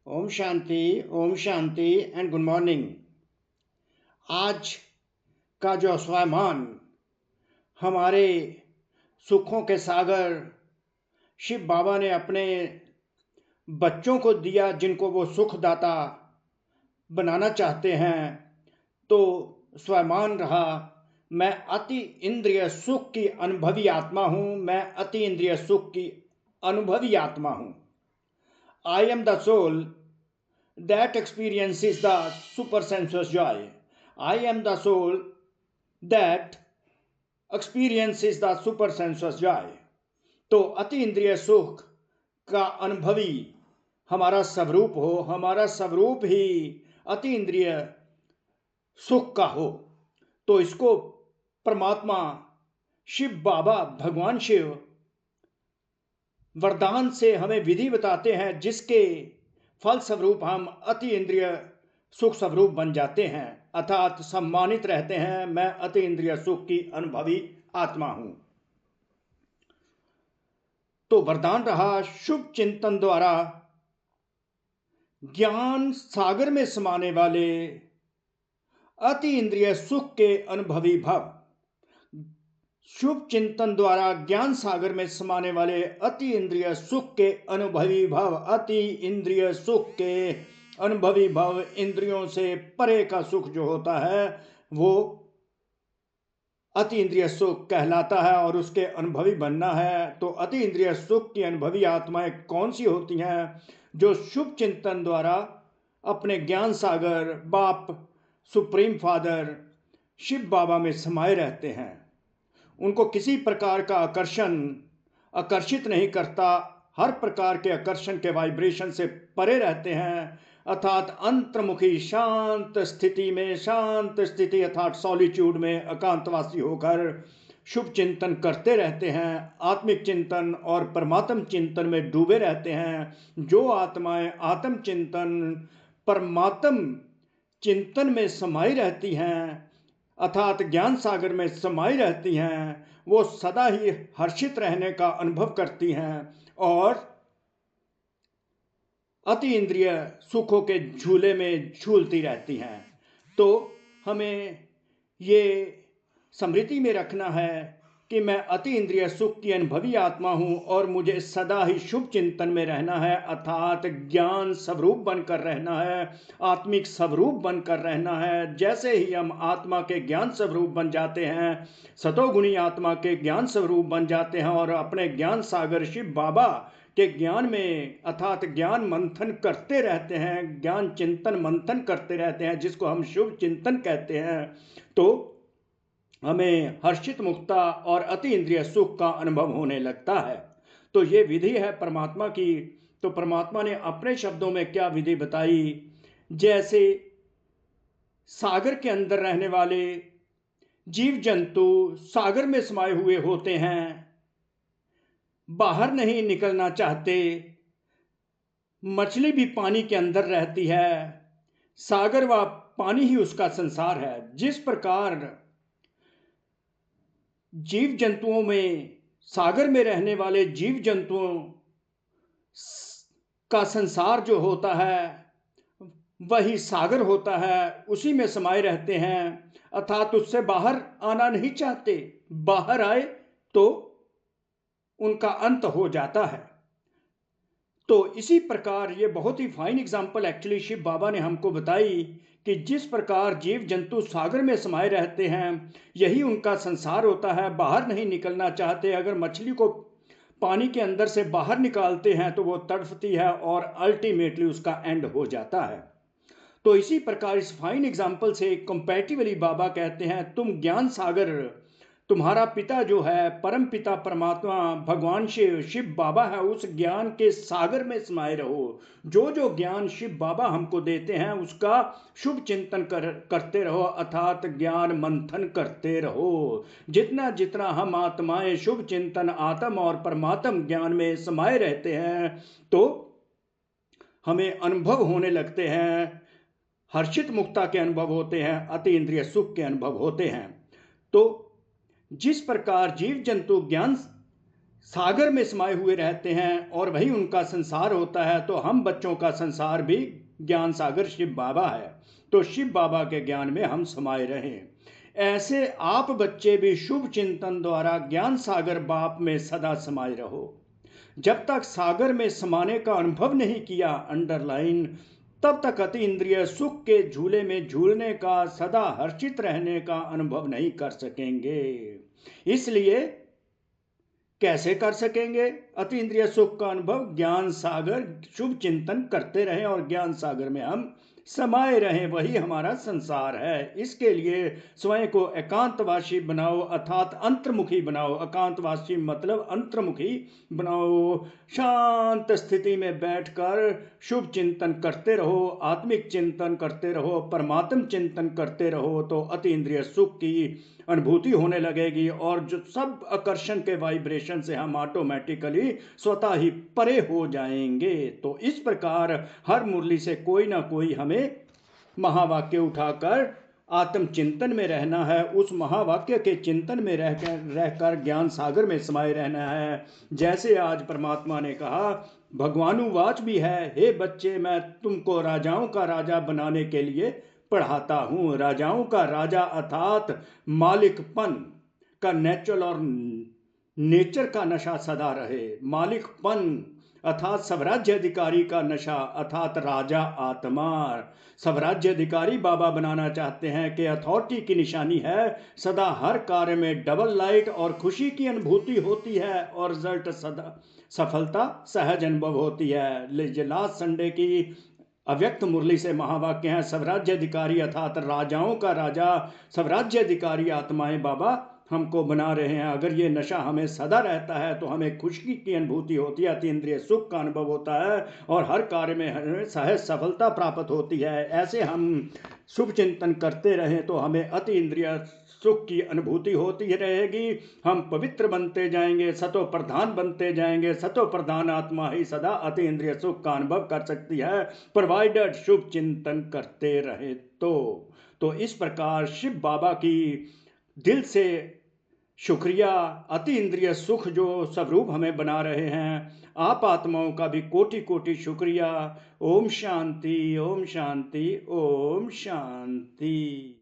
ओम शांति and good morning. आज का जो स्वयमान हमारे सुखों के सागर शिव बाबा ने अपने बच्चों को दिया, जिनको वो सुखदाता बनाना चाहते हैं, तो स्वयमान रहा, मैं अति इंद्रिय सुख की अनुभवी आत्मा हूं। मैं अति इंद्रिय सुख की अनुभवी आत्मा हूं। I am the soul that experiences the supersensuous joy. I am the soul that experiences the supersensuous joy. तो अति इंद्रिय सुख का अनुभवी हमारा स्वरूप हो, हमारा स्वरूप ही अति इंद्रिय सुख का हो। तो इसको परमात्मा शिव बाबा, भगवान शिव वरदान से हमें विधि बताते हैं, जिसके फल स्वरूप हम अति इंद्रिय सुख स्वरूप बन जाते हैं, अर्थात सम्मानित रहते हैं। मैं अति इंद्रिय सुख की अनुभवी आत्मा हूं। तो वरदान रहा, शुभ चिंतन द्वारा ज्ञान सागर में समाने वाले अति इंद्रिय सुख के अनुभवी भव। शुभ चिंतन द्वारा ज्ञान सागर में समाने वाले अति इंद्रिय सुख के अनुभवी भव। अति इंद्रिय सुख के अनुभवी भव, इंद्रियों से परे का सुख जो होता है वो अति इंद्रिय सुख कहलाता है, और उसके अनुभवी बनना है। तो अति इंद्रिय सुख की अनुभवी आत्माएं कौन सी होती हैं? जो शुभ चिंतन द्वारा अपने ज्ञान सागर बाप सुप्रीम फादर शिव बाबा में समाये रहते हैं। उनको किसी प्रकार का आकर्षित नहीं करता, हर प्रकार के आकर्षण के वाइब्रेशन से परे रहते हैं, अर्थात अंतर्मुखी शांत स्थिति अर्थात सॉलिट्यूड में एकांतवासी होकर शुभ चिंतन करते रहते हैं। आत्मिक चिंतन और परमात्म चिंतन में डूबे रहते हैं। जो आत्माएं आत्म चिंतन परमात्म चिंतन में समाई रहती हैं, अर्थात ज्ञान सागर में समाई रहती हैं, वो सदा ही हर्षित रहने का अनुभव करती हैं और अति इंद्रिय सुखों के झूले में झूलती रहती हैं। तो हमें ये स्मृति में रखना है कि मैं अति इंद्रिय सुख की अनुभवी आत्मा हूं और मुझे सदा ही शुभ चिंतन में रहना है, अर्थात ज्ञान स्वरूप बनकर रहना है, आत्मिक स्वरूप बनकर रहना है। जैसे ही हम आत्मा के ज्ञान स्वरूप बन जाते हैं, सतोगुणी आत्मा के ज्ञान स्वरूप बन जाते हैं और अपने ज्ञान सागर शिव बाबा के ज्ञान में अर्थात ज्ञान मंथन करते रहते हैं, ज्ञान चिंतन मंथन करते रहते हैं, जिसको हम शुभ चिंतन कहते हैं, तो हमें हर्षित मुक्ता और अति इंद्रिय सुख का अनुभव होने लगता है। तो ये विधि है परमात्मा की। तो परमात्मा ने अपने शब्दों में क्या विधि बताई? जैसे सागर के अंदर रहने वाले जीव जंतु सागर में समाये हुए होते हैं, बाहर नहीं निकलना चाहते। मछली भी पानी के अंदर रहती है, सागर व पानी ही उसका संसार है। जिस प्रकार जीव जंतुओं में, सागर में रहने वाले जीव जंतुओं का संसार जो होता है वही सागर होता है, उसी में समाये रहते हैं, अर्थात उससे बाहर आना नहीं चाहते। बाहर आए तो उनका अंत हो जाता है। तो इसी प्रकार ये बहुत ही फाइन एग्जाम्पल एक्चुअली शिव बाबा ने हमको बताई कि जिस प्रकार जीव जंतु सागर में समाये रहते हैं, यही उनका संसार होता है, बाहर नहीं निकलना चाहते। अगर मछली को पानी के अंदर से बाहर निकालते हैं तो वो तड़फती है और अल्टीमेटली उसका एंड हो जाता है। तो इसी प्रकार इस फाइन एग्जाम्पल से कंपैरेटिवली बाबा कहते हैं, तुम ज्ञान सागर, तुम्हारा पिता जो है परम पिता परमात्मा भगवान शिव बाबा है, उस ज्ञान के सागर में समाये रहो। जो जो ज्ञान शिव बाबा हमको देते हैं उसका शुभ चिंतन करते रहो, अर्थात ज्ञान मंथन करते रहो। जितना जितना हम आत्माएं शुभ चिंतन आत्म और परमात्म ज्ञान में समाये रहते हैं, तो हमें अनुभव होने लगते हैं, हर्षित मुक्ता के अनुभव होते हैं, अति इंद्रिय सुख के अनुभव होते हैं। तो जिस प्रकार जीव जंतु ज्ञान सागर में समाये हुए रहते हैं और वही उनका संसार होता है, तो हम बच्चों का संसार भी ज्ञान सागर शिव बाबा है। तो शिव बाबा के ज्ञान में हम समाये रहें। ऐसे आप बच्चे भी शुभ चिंतन द्वारा ज्ञान सागर बाप में सदा समाये रहो। जब तक सागर में समाने का अनुभव नहीं किया, अंडरलाइन, तब तक अति इंद्रिय सुख के झूले में झूलने का, सदा हर्षित रहने का अनुभव नहीं कर सकेंगे। इसलिए कैसे कर सकेंगे अति इंद्रिय सुख का अनुभव? ज्ञान सागर शुभ चिंतन करते रहें और ज्ञान सागर में हम समाये रहें, वही हमारा संसार है। इसके लिए स्वयं को एकांतवासी बनाओ, अर्थात अंतर्मुखी बनाओ। एकांतवासी मतलब अंतर्मुखी बनाओ। शांत स्थिति में बैठकर शुभ चिंतन करते रहो, आत्मिक चिंतन करते रहो, परमात्म चिंतन करते रहो, तो अति इंद्रिय सुख की अनुभूति होने लगेगी और जो सब आकर्षण के वाइब्रेशन से हम ऑटोमेटिकली स्वतः ही परे हो जाएंगे। तो इस प्रकार हर मुरली से कोई ना कोई हमें महावाक्य उठाकर आत्म चिंतन में रहना है। उस महावाक्य के चिंतन में रहकर ज्ञान सागर में समाये रहना है। जैसे आज परमात्मा ने कहा, भगवानुवाच भी है, हे बच्चे, मैं तुमको राजाओं का राजा बनाने के लिए पढ़ाता हूं। राजाओं का राजा अर्थात मालिकपन का नेचुरल और नेचर का नशा सदा रहे। मालिकपन अर्थात स्वराज्य अधिकारी का नशा अर्थात राजा आत्मा। स्वराज्य अधिकारी बाबा बनाना चाहते हैं कि अथॉरिटी की निशानी है सदा हर कार्य में डबल लाइट और खुशी की अनुभूति होती है और रिजल्ट सदा सफलता सहज अनुभव होती है। लास्ट संडे की अव्यक्त मुरली से महावाक्य है, स्वराज्य अधिकारी अर्थात राजाओं का राजा, स्वराज्य अधिकारी आत्माएं बाबा हमको बना रहे हैं। अगर ये नशा हमें सदा रहता है तो हमें खुशी की अनुभूति होती है, अति इंद्रिय सुख का अनुभव होता है और हर कार्य में हमें सहज सफलता प्राप्त होती है। ऐसे हम शुभ चिंतन करते रहें तो हमें अति इंद्रिय सुख की अनुभूति होती रहेगी। हम पवित्र बनते जाएंगे, सतो प्रधान बनते जाएंगे। सतो प्रधान आत्मा ही सदा अति इंद्रिय सुख का अनुभव कर सकती है, प्रोवाइडेड शुभ चिंतन करते रहे तो इस प्रकार शिव बाबा की दिल से शुक्रिया। अति इंद्रिय सुख जो स्वरूप हमें बना रहे हैं, आप आत्माओं का भी कोटि कोटि शुक्रिया। ओम शांति, ओम शांति, ओम शांति।